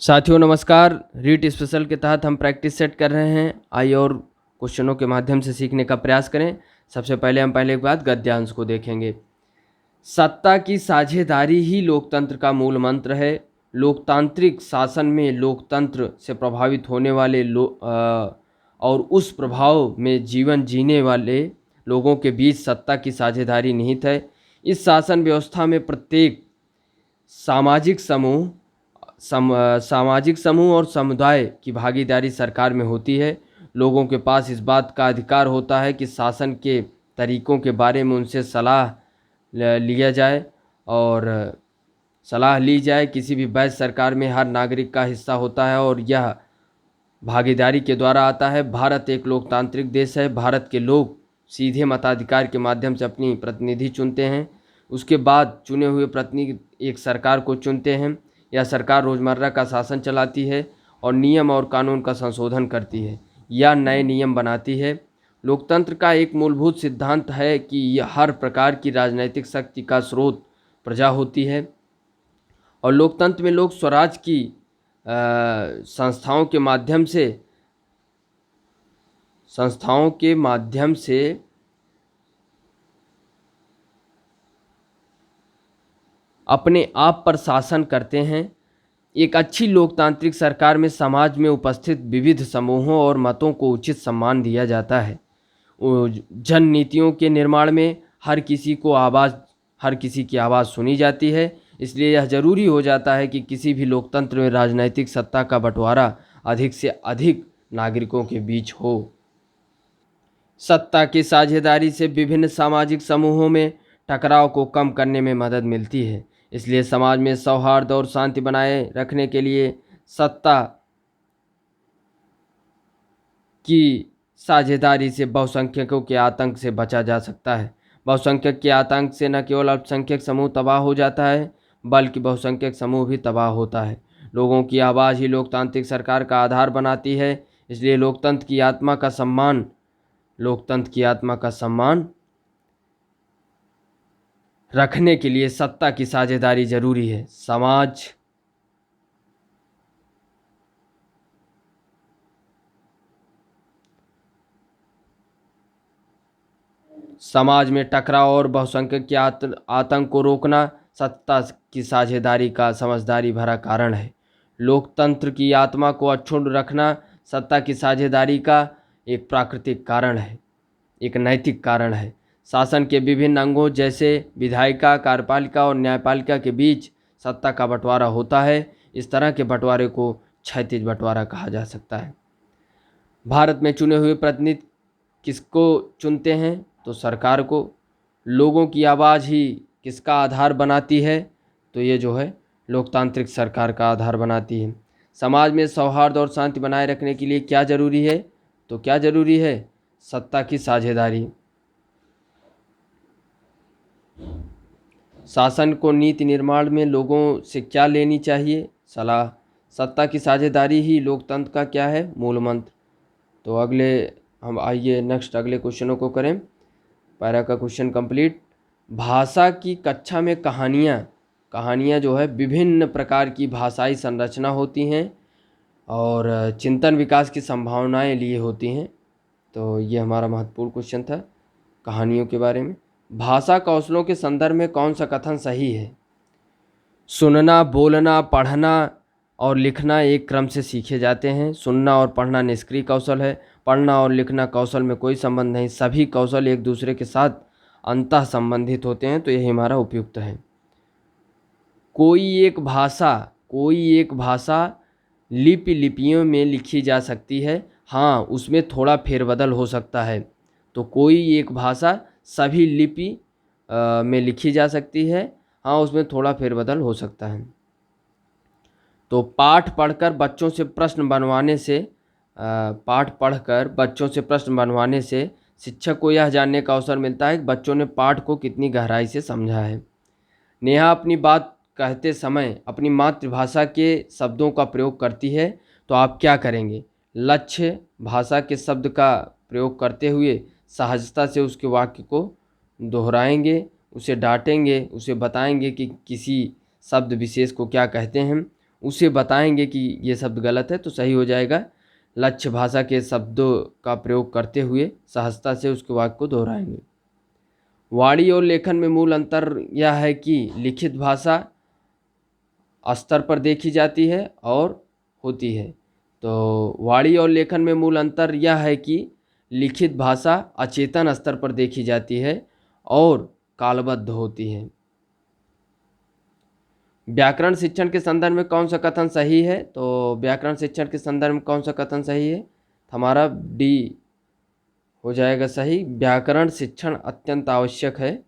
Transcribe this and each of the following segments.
साथियों नमस्कार। रीट स्पेशल के तहत हम प्रैक्टिस सेट कर रहे हैं। आइए और क्वेश्चनों के माध्यम से सीखने का प्रयास करें। सबसे पहले हम एक बात गद्यांश को देखेंगे। सत्ता की साझेदारी ही लोकतंत्र का मूल मंत्र है। लोकतांत्रिक शासन में लोकतंत्र से प्रभावित होने वाले और उस प्रभाव में जीवन जीने वाले लोगों के बीच सत्ता की साझेदारी निहित है। इस शासन व्यवस्था में प्रत्येक सामाजिक समूह और समुदाय की भागीदारी सरकार में होती है। लोगों के पास इस बात का अधिकार होता है कि शासन के तरीकों के बारे में उनसे सलाह लिया जाए और सलाह ली जाए। किसी भी वैध सरकार में हर नागरिक का हिस्सा होता है और यह भागीदारी के द्वारा आता है। भारत एक लोकतांत्रिक देश है। भारत के लोग सीधे मताधिकार के माध्यम से अपनी प्रतिनिधि चुनते हैं। उसके बाद चुने हुए प्रतिनिधि एक सरकार को चुनते हैं। यह सरकार रोज़मर्रा का शासन चलाती है और नियम और कानून का संशोधन करती है या नए नियम बनाती है। लोकतंत्र का एक मूलभूत सिद्धांत है कि यह हर प्रकार की राजनीतिक शक्ति का स्रोत प्रजा होती है और लोकतंत्र में लोग स्वराज की संस्थाओं के माध्यम से अपने आप पर शासन करते हैं। एक अच्छी लोकतांत्रिक सरकार में समाज में उपस्थित विविध समूहों और मतों को उचित सम्मान दिया जाता है। जन नीतियों के निर्माण में हर किसी की आवाज़ सुनी जाती है। इसलिए यह जरूरी हो जाता है कि किसी भी लोकतंत्र में राजनीतिक सत्ता का बंटवारा अधिक से अधिक नागरिकों के बीच हो। सत्ता की साझेदारी से विभिन्न सामाजिक समूहों में टकराव को कम करने में मदद मिलती है। इसलिए समाज में सौहार्द और शांति बनाए रखने के लिए सत्ता की साझेदारी से बहुसंख्यकों के आतंक से बचा जा सकता है। बहुसंख्यक के आतंक से न केवल अल्पसंख्यक समूह तबाह हो जाता है बल्कि बहुसंख्यक समूह भी तबाह होता है। लोगों की आवाज़ ही लोकतांत्रिक सरकार का आधार बनाती है। इसलिए लोकतंत्र की आत्मा का सम्मान रखने के लिए सत्ता की साझेदारी जरूरी है। समाज में टकराव और बहुसंख्यक के आतंक को रोकना सत्ता की साझेदारी का समझदारी भरा कारण है। लोकतंत्र की आत्मा को अक्षुण्ण रखना सत्ता की साझेदारी का एक प्राकृतिक कारण है, एक नैतिक कारण है। शासन के विभिन्न अंगों जैसे विधायिका, कार्यपालिका और न्यायपालिका के बीच सत्ता का बंटवारा होता है। इस तरह के बंटवारे को क्षैतिज बंटवारा कहा जा सकता है। भारत में चुने हुए प्रतिनिधि किसको चुनते हैं? तो सरकार को। लोगों की आवाज़ ही किसका आधार बनाती है? तो ये जो है लोकतांत्रिक सरकार का आधार बनाती है। समाज में सौहार्द और शांति बनाए रखने के लिए क्या जरूरी है? तो क्या जरूरी है? सत्ता की साझेदारी। शासन को नीति निर्माण में लोगों से क्या लेनी चाहिए? सलाह। सत्ता की साझेदारी ही लोकतंत्र का क्या है? मूल मंत्र। तो आइए नेक्स्ट अगले क्वेश्चनों को करें। पैरा का क्वेश्चन कंप्लीट। भाषा की कक्षा में कहानियाँ जो है विभिन्न प्रकार की भाषाई संरचना होती हैं और चिंतन विकास की संभावनाएं लिए होती हैं। तो ये हमारा महत्वपूर्ण क्वेश्चन था कहानियों के बारे में। भाषा कौशलों के संदर्भ में कौन सा कथन सही है? सुनना, बोलना, पढ़ना और लिखना एक क्रम से सीखे जाते हैं। सुनना और पढ़ना निष्क्रिय कौशल है। पढ़ना और लिखना कौशल में कोई संबंध नहीं। सभी कौशल एक दूसरे के साथ अंतः संबंधित होते हैं। तो यही हमारा उपयुक्त है। कोई एक भाषा लिपियों में लिखी जा सकती है। हाँ, उसमें थोड़ा फेरबदल हो सकता है। तो कोई एक भाषा सभी लिपि में लिखी जा सकती है। हाँ, उसमें थोड़ा फेरबदल हो सकता है। तो पाठ पढ़कर बच्चों से प्रश्न बनवाने से शिक्षक को यह जानने का अवसर मिलता है कि बच्चों ने पाठ को कितनी गहराई से समझा है। नेहा अपनी बात कहते समय अपनी मातृभाषा के शब्दों का प्रयोग करती है। तो आप क्या करेंगे? लक्ष्य भाषा के शब्द का प्रयोग करते हुए सहजता से उसके वाक्य को दोहराएंगे, उसे डांटेंगे, उसे बताएंगे कि किसी शब्द विशेष को क्या कहते हैं। उसे बताएंगे कि ये शब्द गलत है तो सही हो जाएगा। लक्ष्य भाषा के शब्दों का प्रयोग करते हुए सहजता से उसके वाक्य को दोहराएंगे। वाणी और लेखन में मूल अंतर यह है कि लिखित भाषा स्तर पर देखी जाती है और होती है। तो वाणी और लेखन में मूल अंतर यह है कि लिखित भाषा अचेतन स्तर पर देखी जाती है और कालबद्ध होती है। व्याकरण शिक्षण के संदर्भ में कौन सा कथन सही है? तो व्याकरण शिक्षण के संदर्भ में कौन सा कथन सही है? हमारा डी हो जाएगा सही। व्याकरण शिक्षण अत्यंत आवश्यक है।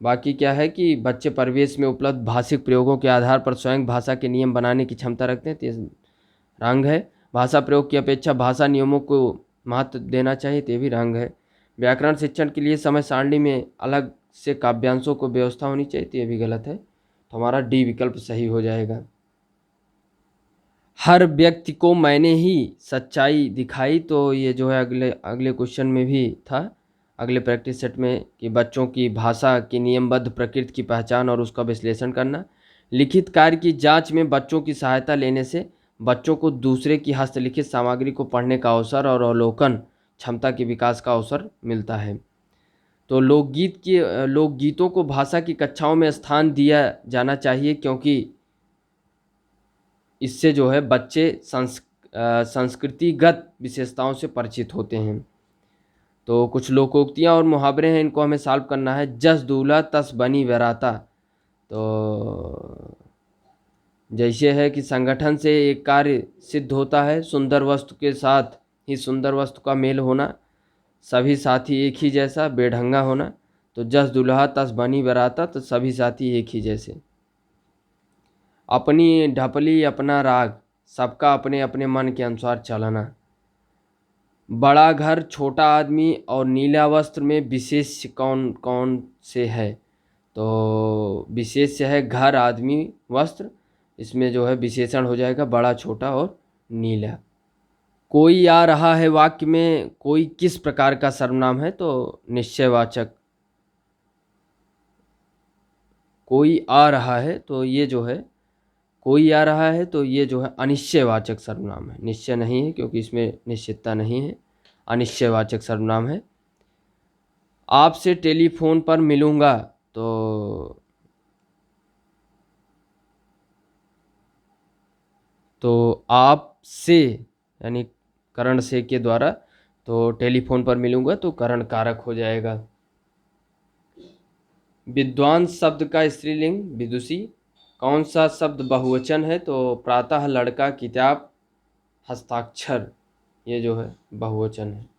बाकी क्या है कि बच्चे परिवेश में उपलब्ध भाषिक प्रयोगों के आधार पर स्वयं भाषा के नियम बनाने की क्षमता रखते हैं, तो रंग है। भाषा प्रयोग की अपेक्षा भाषा नियमों को महत्व देना चाहिए, तो भी रंग है। व्याकरण शिक्षण के लिए समय सारणी में अलग से काव्यांशों को व्यवस्था होनी चाहिए, तो ये भी गलत है। तो हमारा डी विकल्प सही हो जाएगा। हर व्यक्ति को मैंने ही सच्चाई दिखाई, तो ये जो है अगले क्वेश्चन में भी था, अगले प्रैक्टिस सेट में, कि बच्चों की भाषा की नियमबद्ध प्रकृति की पहचान और उसका विश्लेषण करना। लिखित कार्य की जांच में बच्चों की सहायता लेने से बच्चों को दूसरे की हस्तलिखित सामग्री को पढ़ने का अवसर और अवलोकन क्षमता के विकास का अवसर मिलता है। तो लोकगीतों को भाषा की कक्षाओं में स्थान दिया जाना चाहिए, क्योंकि इससे जो है बच्चे संस्कृतिगत विशेषताओं से परिचित होते हैं। तो कुछ लोकोक्तियाँ और मुहावरे हैं, इनको हमें सॉल्व करना है। जस दूल्हा तस बनी बराता, तो जैसे है कि संगठन से एक कार्य सिद्ध होता है, सुंदर वस्तु के साथ ही सुंदर वस्तु का मेल होना, सभी साथी एक ही जैसा, बेढंगा होना। तो जस दूल्हा तस बनी बराता, तो सभी साथी एक ही जैसे। अपनी ढपली अपना राग, सबका अपने अपने मन के अनुसार चलना। बड़ा घर छोटा आदमी और नीला वस्त्र में विशेष कौन कौन से है? तो विशेष है घर आदमी वस्त्र, इसमें जो है विशेषण हो जाएगा बड़ा छोटा और नीला। कोई आ रहा है वाक्य में कोई किस प्रकार का सर्वनाम है? तो निश्चयवाचक। कोई आ रहा है, तो ये जो है कोई आ रहा है, तो ये जो है अनिश्चयवाचक सर्वनाम है, निश्चय नहीं है क्योंकि इसमें निश्चितता नहीं है, अनिश्चयवाचक सर्वनाम है। आपसे टेलीफोन पर मिलूंगा, तो आप से यानी करण से के द्वारा, तो टेलीफोन पर मिलूंगा तो करण कारक हो जाएगा। विद्वान शब्द का स्त्रीलिंग विदुषी। कौन सा शब्द बहुवचन है? तो प्रातः, लड़का, किताब, हस्ताक्षर, ये जो है बहुवचन है।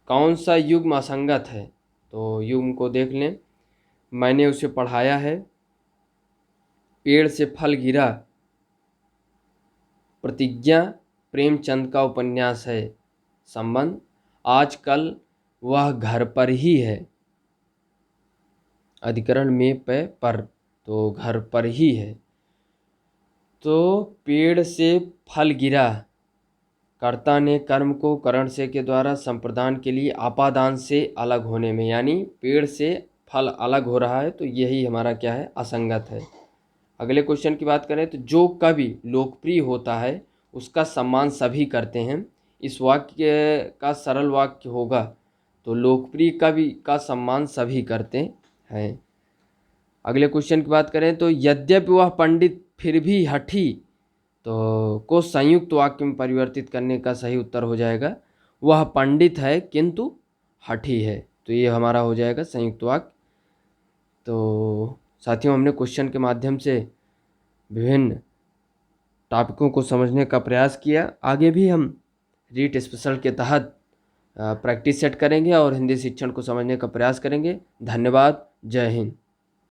कौन सा युग्म असंगत है? तो युग्म को देख लें। मैंने उसे पढ़ाया है, पेड़ से फल गिरा, प्रतिज्ञा प्रेमचंद का उपन्यास है, संबंध आजकल वह घर पर ही है, अधिकरण में पर, तो घर पर ही है। तो पेड़ से फल गिरा, कर्ता ने कर्म को करण से के द्वारा संप्रदान के लिए आपादान से अलग होने में, यानी पेड़ से फल अलग हो रहा है, तो यही हमारा क्या है? असंगत है। अगले क्वेश्चन की बात करें तो जो कवि लोकप्रिय होता है उसका सम्मान सभी करते हैं। इस वाक्य का सरल वाक्य होगा, तो लोकप्रिय कवि का सम्मान सभी करते हैं। अगले क्वेश्चन की बात करें तो यद्यपि वह पंडित फिर भी हठी, तो को संयुक्त वाक्य में परिवर्तित करने का सही उत्तर हो जाएगा वह पंडित है किंतु हठी है, तो ये हमारा हो जाएगा संयुक्त वाक्य। तो साथियों, हमने क्वेश्चन के माध्यम से विभिन्न टॉपिकों को समझने का प्रयास किया। आगे भी हम रीट स्पेशल के तहत प्रैक्टिस सेट करेंगे और हिंदी शिक्षण को समझने का प्रयास करेंगे। धन्यवाद। जय हिंद।